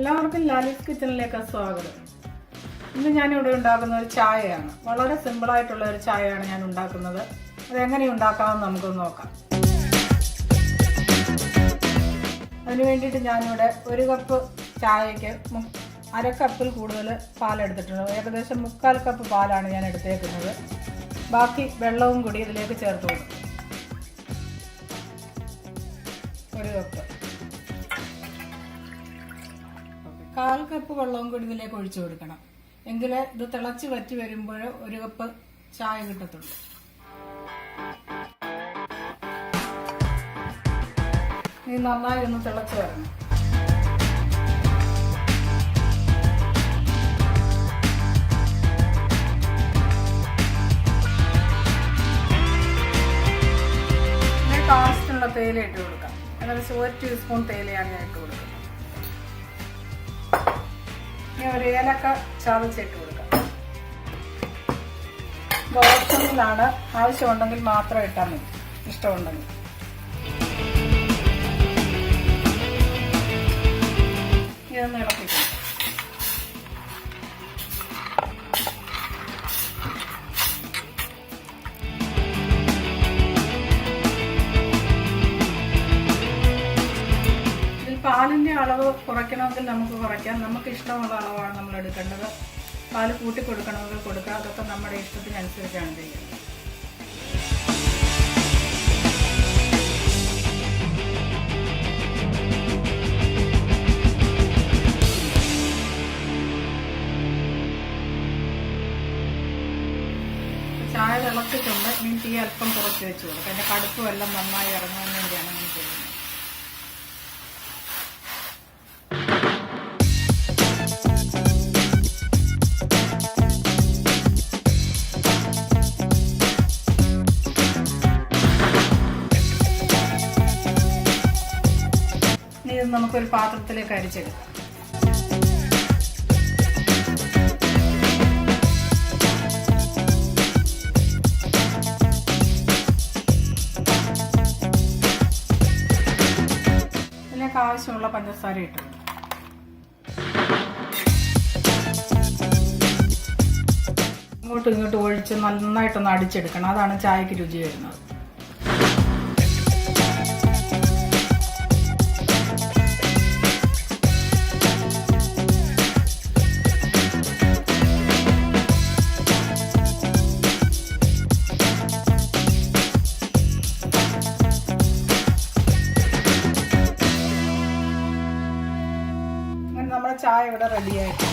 എല്ലാവർക്കും ലാലീസ് കിച്ചണിലേക്ക് സ്വാഗതം. ഇന്ന് ഞാനിവിടെ ഉണ്ടാക്കുന്ന ഒരു ചായയാണ്. വളരെ സിമ്പിളായിട്ടുള്ള ഒരു ചായയാണ് ഞാൻ ഉണ്ടാക്കുന്നത്. അതെങ്ങനെ ഉണ്ടാക്കാമെന്ന് നമുക്ക് നോക്കാം. അതിന് വേണ്ടിയിട്ട് ഞാനിവിടെ ഒരു കപ്പ് ചായയ്ക്ക് അര കപ്പിൽ കൂടുതൽ പാലെടുത്തിട്ടുണ്ട്. ഏകദേശം 3/4 കപ്പ് പാലാണ് ഞാൻ എടുത്തേക്കുന്നത്. ബാക്കി വെള്ളവും കൂടി ഇതിലേക്ക് ചേർത്ത് കൊടുക്കും. ഒരു കപ്പ് 1/4 കപ്പ് വെള്ളവും കൂടി ഇതിലേക്ക് ഒഴിച്ചു കൊടുക്കണം. എങ്കിലേ ഇത് തിളച്ച് വറ്റി വരുമ്പോൾ ഒരു കപ്പ് ചായ കിട്ടത്തുള്ളൂ. ഇത് നന്നായി ഒന്ന് തിളച്ച് വരണം. ഇതിലേക്ക് ആവശ്യത്തിനുള്ള തേയില ഇട്ട് കൊടുക്കാം. ഏകദേശം 1 ടീസ്പൂൺ തേയിലയാണ് ഞാൻ ഇട്ട് കൊടുക്കുന്നത്. ഒരു ഏലക്ക ചതച്ചിട്ട് കൊടുക്കാം. ഓപ്ഷനിലാണ്, ആവശ്യമുണ്ടെങ്കിൽ മാത്രം ഇട്ടാൽ മതി, ഇഷ്ടമുണ്ടെങ്കിൽ. ഇതൊന്ന് ഇളക്കിക്കണം. പാലിൻ്റെ അളവ് കുറയ്ക്കണമെങ്കിൽ നമുക്ക് കുറയ്ക്കാം. നമുക്ക് ഇഷ്ടമുള്ള അളവാണ് നമ്മൾ എടുക്കേണ്ടത്. പാല് കൂട്ടി കൊടുക്കണമെങ്കിൽ കൊടുക്കുക. അതൊക്കെ നമ്മുടെ ഇഷ്ടത്തിനനുസരിച്ചാണ് ചെയ്യുന്നത്. ചായ തിളച്ചിട്ടുണ്ട്. ഇനി തീ അല്പം കുറച്ച് വെച്ച് കൊടുക്കുക. അതിൻ്റെ കടുപ്പും എല്ലാം നന്നായി ഇറങ്ങാൻ വേണ്ടിയാണ് അങ്ങനെ ചെയ്യുന്നത്. ഇത് നമുക്കൊരു പാത്രത്തിലേക്ക് അരിച്ചെടുക്കാം. ഇതിലേക്ക് ആവശ്യമുള്ള പഞ്ചസാര ഇട്ടു. ഇങ്ങോട്ടും ഇങ്ങോട്ടും ഒഴിച്ച് നന്നായിട്ടൊന്ന് അടിച്ചെടുക്കണം. അതാണ് ചായക്ക് രുചി വരുന്നത്. നമ്മുടെ ചായ ഇവിടെ റെഡിയായിട്ട്